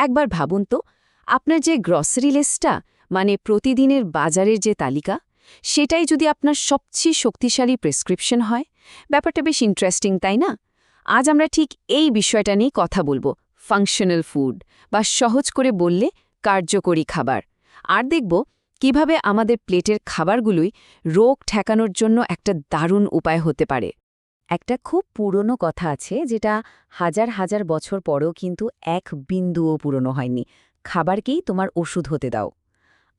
একবার ভাবুন তো, আপনার যে গ্রসারি লিস্টটা, মানে প্রতিদিনের বাজারের যে তালিকা, সেটাই যদি আপনার সবচেয়ে শক্তিশালী প্রেসক্রিপশন হয়। ব্যাপারটা বেশ ইন্টারেস্টিং, তাই না? আজ আমরা ঠিক এই বিষয়টা নিয়ে কথা বলবো, ফাংশনাল ফুড, বা সহজ করে বললে কার্যকরী খাবার। আর দেখব কিভাবে আমাদের প্লেটের খাবারগুলোই রোগ ঠেকানোর জন্য একটা দারুণ উপায় হতে পারে। একটা খুব পুরনো কথা আছে, যেটা হাজার হাজার বছর পরেও কিন্তু এক বিন্দুও পুরনো হয়নি: খাবারকেই তোমার ওষুধ হতে দাও।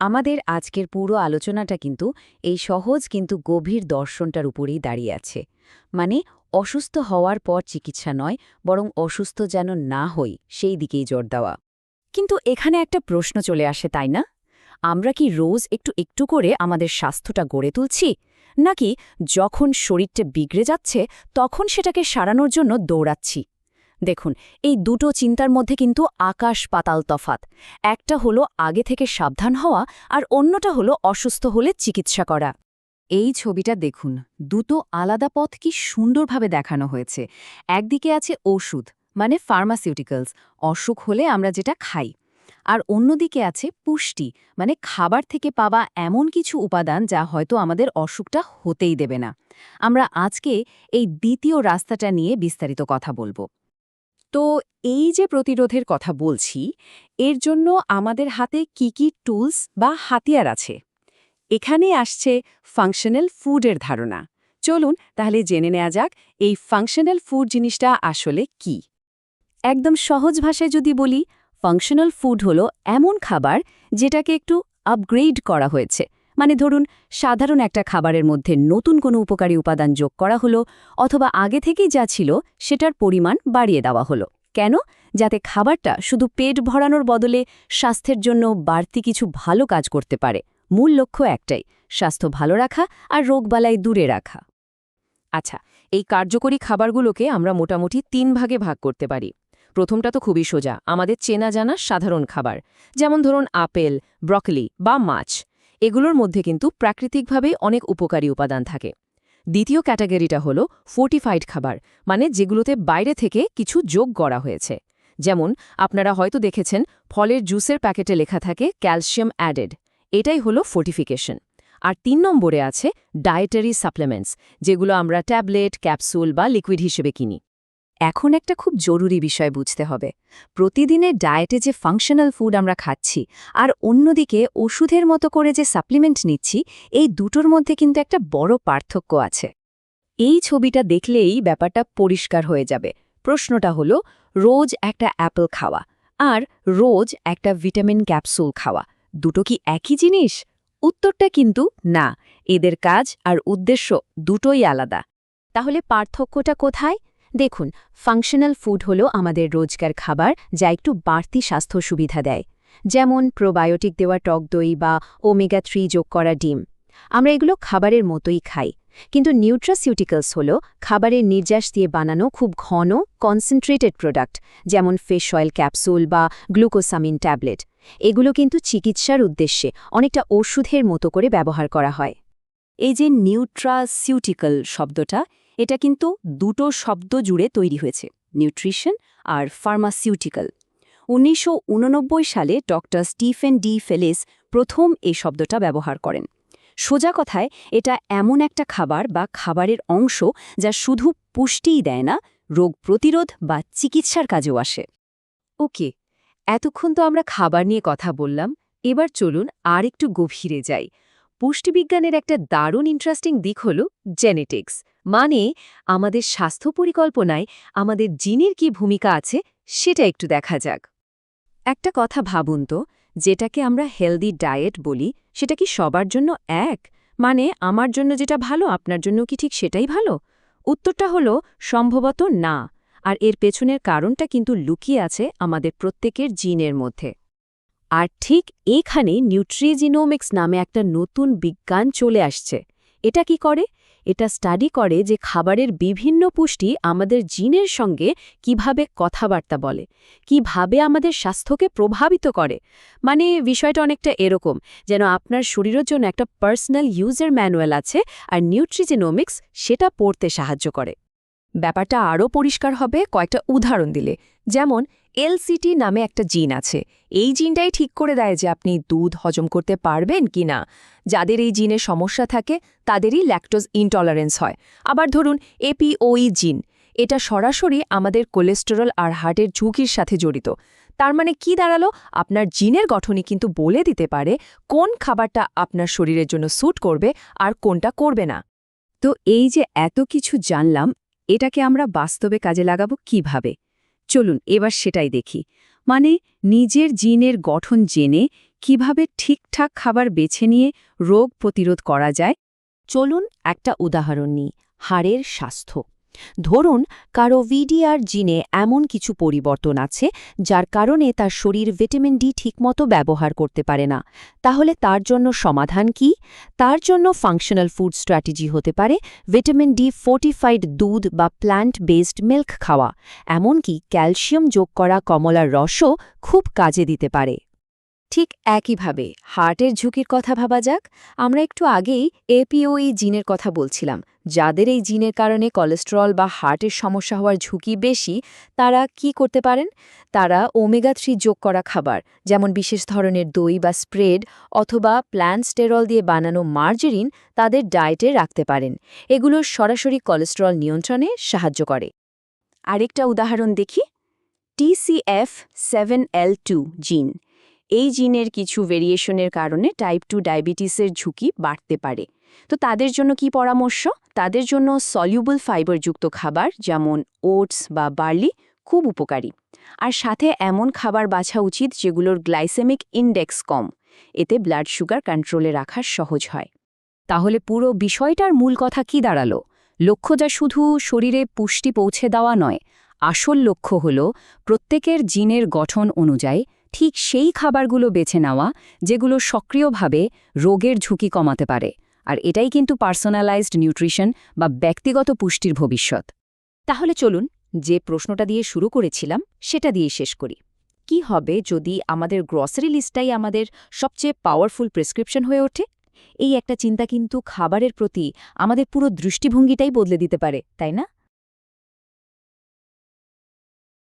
আমাদের আজকের পুরো আলোচনাটা কিন্তু এই সহজ কিন্তু গভীর দর্শনটার উপরেই দাঁড়িয়ে আছে। মানে, অসুস্থ হওয়ার পর চিকিৎসা নয়, বরং অসুস্থ যেন না হই সেই দিকেই জোর দেওয়া। কিন্তু এখানে একটা প্রশ্ন চলে আসে, তাই না? আমরা কি রোজ একটু একটু করে আমাদের স্বাস্থ্যটা গড়ে তুলছি, নাকি যখন শরীরটা বিগড়ে যাচ্ছে তখন সেটাকে সারানোর জন্য দৌড়াচ্ছি? দেখুন, এই দুটো চিন্তার মধ্যে কিন্তু আকাশ পাতাল তফাত। একটা হলো আগে থেকে সাবধান হওয়া, আর অন্যটা হলো অসুস্থ হলে চিকিৎসা করা। এই ছবিটা দেখুন, দুটো আলাদা পথ কি সুন্দরভাবে দেখানো হয়েছে। একদিকে আছে ওষুধ, মানে ফার্মাসিউটিক্যালস, অসুখ হলে আমরা যেটা খাই। আর অন্যদিকে আছে পুষ্টি, মানে খাবার থেকে পাওয়া এমন কিছু উপাদান যা হয়তো আমাদের অসুখটা হতেই দেবে না। আমরা আজকে এই দ্বিতীয় রাস্তাটা নিয়ে বিস্তারিত কথা বলবো। তো এই যে প্রতিরোধের কথা বলছি, এর জন্য আমাদের হাতে কি কি টুলস বা হাতিয়ার আছে? এখানে আসছে ফাংশনাল ফুডের ধারণা। চলুন তাহলে জেনে নেওয়া যাক এই ফাংশনাল ফুড জিনিসটা আসলে কি। একদম সহজ ভাষায় যদি বলি, ফাংশনাল ফুড হলো এমন খাবার যেটাকে একটু আপগ্রেড করা হয়েছে। মানে ধরুন, সাধারণ একটা খাবারের মধ্যে নতুন কোনো উপকারী উপাদান যোগ করা হলো, অথবা আগে থেকেই যা ছিল সেটার পরিমাণ বাড়িয়ে দেওয়া হলো। কেন? যাতে খাবারটা শুধু পেট ভরানোর বদলে স্বাস্থ্যের জন্য বাড়তি কিছু ভালো কাজ করতে পারে। মূল লক্ষ্য একটাই: স্বাস্থ্য ভালো রাখা আর রোগবালাই দূরে রাখা। আচ্ছা, এই কার্যকরী খাবারগুলোকে আমরা মোটামুটি 3 ভাগে ভাগ করতে পারি। প্রথমটা তো খুবই সোজা, আমাদের চেনা জানা সাধারণ খাবার, যেমন ধরুন আপেল, ব্রকলি বা মাছ। এগুলোর মধ্যে কিন্তু প্রাকৃতিকভাবেই অনেক উপকারী উপাদান থাকে। দ্বিতীয় ক্যাটাগরিটা হলো ফোর্টিফাইড খাবার, মানে যেগুলোতে বাইরে থেকে কিছু যোগ করা হয়েছে। যেমন আপনারা হয়তো দেখেছেন ফলের জুসের প্যাকেটে লেখা থাকে ক্যালসিয়াম অ্যাডেড। এটাই হলো ফোর্টিফিকেশন। আর 3 নম্বরে আছে ডায়েটারি সাপ্লিমেন্টস, যেগুলো আমরা ট্যাবলেট, ক্যাপসুল বা লিকুইড হিসেবে কিনি। এখন একটা খুব জরুরি বিষয় বুঝতে হবে, প্রতিদিনের ডায়েটে যে ফাংশনাল ফুড আমরা খাচ্ছি আর অন্যদিকে ওষুধের মতো করে যে সাপ্লিমেন্ট নিচ্ছি, এই দুটোর মধ্যে কিন্তু একটা বড় পার্থক্য আছে। এই ছবিটা দেখলেই ব্যাপারটা পরিষ্কার হয়ে যাবে। প্রশ্নটা হলো, রোজ একটা অ্যাপল খাওয়া আর রোজ একটা ভিটামিন ক্যাপসুল খাওয়া, দুটো কি একই জিনিস? উত্তরটা কিন্তু না। এদের কাজ আর উদ্দেশ্য দুটোই আলাদা। তাহলে পার্থক্যটা কোথায়? দেখুন, ফাংশনাল ফুড হলো আমাদের রোজকার খাবার যা একটু বাড়তি স্বাস্থ্য সুবিধা দেয়, যেমন প্রোবায়োটিক দেওয়া টক দই বা ওমেগা 3 যোগ করা ডিম। আমরা এগুলো খাবারের মতোই খাই। কিন্তু নিউট্রাসিউটিক্যালস হলো খাবারের নির্যাস দিয়ে বানানো খুব ঘন কনসেন্ট্রেটেড প্রোডাক্ট, যেমন ফিশ অয়েল ক্যাপসুল বা গ্লুকোসামিন ট্যাবলেট। এগুলো কিন্তু চিকিৎসার উদ্দেশ্যে অনেকটা ওষুধের মতো করে ব্যবহার করা হয়। এই যে নিউট্রাসিউটিক্যাল শব্দটা, এটা কিন্তু দুটো শব্দ জুড়ে তৈরি হয়েছে, নিউট্রিশন আর ফার্মাসিউটিক্যাল। ১৯৮৯ সালে ডক্টর স্টিফেন ডি ফেলিস প্রথম এই শব্দটা ব্যবহার করেন। সোজা কথায়, এটা এমন একটা খাবার বা খাবারের অংশ যা শুধু পুষ্টিই দেয় না, রোগ প্রতিরোধ বা চিকিৎসার কাজেও আসে। ওকে, এতক্ষণ তো আমরা খাবার নিয়ে কথা বললাম, এবার চলুন আর একটু গভীরে যাই। পুষ্টিবিজ্ঞানের একটা দারুণ ইন্টারেস্টিং দিক হল জেনেটিক্স, মানে আমাদের স্বাস্থ্য পরিকল্পনায় আমাদের জিনের কি ভূমিকা আছে সেটা একটু দেখা যাক। একটা কথা ভাবুন তো, যেটাকে আমরা হেলদি ডায়েট বলি, সেটা কি সবার জন্য এক? মানে আমার জন্য যেটা ভালো আপনার জন্য কি ঠিক সেটাই ভালো? উত্তরটা হলো সম্ভবত না। আর এর পেছনের কারণটা কিন্তু লুকিয়ে আছে আমাদের প্রত্যেকের জিনের মধ্যে। আর ঠিক এখানে নিউট্রিজিনোমিক্স নামে একটা নতুন বিজ্ঞান চলে আসছে। এটা কি করে? এটা স্টাডি করে যে খাবারের বিভিন্ন পুষ্টি আমাদের জিনের সঙ্গে কিভাবে কথাবার্তা বলে, কিভাবে আমাদের স্বাস্থ্যকে প্রভাবিত করে। মানে বিষয়টা অনেকটা এরকম, যেন আপনার শরীরের জন্য একটা পার্সোনাল ইউজার ম্যানুয়াল আছে, আর নিউট্রিজিনোমিক্স সেটা পড়তে সাহায্য করে। ব্যাপারটা আরও পরিষ্কার হবে কয়েকটা উদাহরণ দিলে। যেমন এলসিটি নামে একটা জিন আছে। এই জিনটাই ঠিক করে দেয় যে আপনি দুধ হজম করতে পারবেন কিনা। যাদের এই জিনের সমস্যা থাকে তাদেরই ল্যাকটোজ ইনটলারেন্স হয়। আবার ধরুন এপিওই জিন, এটা সরাসরি আমাদের কোলেস্টেরল আর হার্টের ঝুঁকির সাথে জড়িত। তার মানে কি দাঁড়ালো, আপনার জিনের গঠনই কিন্তু বলে দিতে পারে কোন খাবারটা আপনার শরীরের জন্য স্যুট করবে আর কোনটা করবে না। তো এই যে এত কিছু জানলাম, এটাকে আমরা বাস্তবে কাজে লাগাবো কিভাবে? চলুন এবার সেটাই দেখি। মানে নিজের জিনের গঠন জেনে কিভাবে ঠিকঠাক খাবার বেছে নিয়ে রোগ প্রতিরোধ করা যায়। চলুন একটা উদাহরণ নিই, হাড়ের স্বাস্থ্য। ধরুন কারো ভিডিআর জিনে এমন কিছু পরিবর্তন আছে যার কারণে তার শরীর ভিটামিন ডি ঠিকমতো ব্যবহার করতে পারে না। তাহলে তার জন্য সমাধান কি? তার জন্য ফাংশনাল ফুড স্ট্র্যাটেজি হতে পারে ভিটামিন ডি ফোর্টিফাইড দুধ বা প্ল্যান্ট বেসড মিল্ক খাওয়া। এমনকি ক্যালসিয়াম যোগ করা কমলার রসও খুব কাজে দিতে পারে। ঠিক একইভাবে হার্টের ঝুঁকির কথা ভাবা যাক। আমরা একটু আগেই এপিওই জিনের কথা বলছিলাম। যাদের এই জিনের কারণে কোলেস্টেরল বা হার্টের সমস্যা হওয়ার ঝুঁকি বেশি, তারা কি করতে পারেন? তারা ওমেগা-3 যোগ করা খাবার, যেমন বিশেষ ধরনের দই বা স্প্রেড অথবা প্ল্যান্ট স্টেরল দিয়ে বানানো মার্জারিন তাদের ডায়েটে রাখতে পারেন। এগুলো সরাসরি কোলেস্টেরল নিয়ন্ত্রণে সাহায্য করে। আরেকটা উদাহরণ দেখি, TCF7L2 জিন। এই জিনের কিছু ভেরিয়েশনের কারণে টাইপ 2 ডায়াবেটিসের ঝুঁকি বাড়তে পারে। তো তাদের জন্য কি পরামর্শ? তাদের জন্য সলিউবল ফাইবারযুক্ত খাবার যেমন ওটস বা বার্লি খুব উপকারী। আর সাথে এমন খাবার বাছা উচিত যেগুলোর গ্লাইসেমিক ইনডেক্স কম। এতে ব্লাড সুগার কন্ট্রোলে রাখা সহজ হয়। তাহলে পুরো বিষয়টার মূল কথা কি দাঁড়ালো? লক্ষ্যটা শুধু শরীরে পুষ্টি পৌঁছে দেওয়া নয়, আসল লক্ষ্য হল প্রত্যেকের জিনের গঠন অনুযায়ী ঠিক সেই খাবারগুলো বেছে নেওয়া যেগুলো সক্রিয়ভাবে রোগের ঝুঁকি কমাতে পারে। আর এটাই কিন্তু পার্সোনালাইজড নিউট্রিশন বা ব্যক্তিগত পুষ্টির ভবিষ্যৎ। তাহলে চলুন যে প্রশ্নটা দিয়ে শুরু করেছিলাম সেটা দিয়ে শেষ করি। কি হবে যদি আমাদের গ্রসারি লিস্টটাই আমাদের সবচেয়ে পাওয়ারফুল প্রেসক্রিপশন হয়ে ওঠে? এই একটা চিন্তা কিন্তু খাবারের প্রতি আমাদের পুরো দৃষ্টিভঙ্গিটাই বদলে দিতে পারে, তাই না?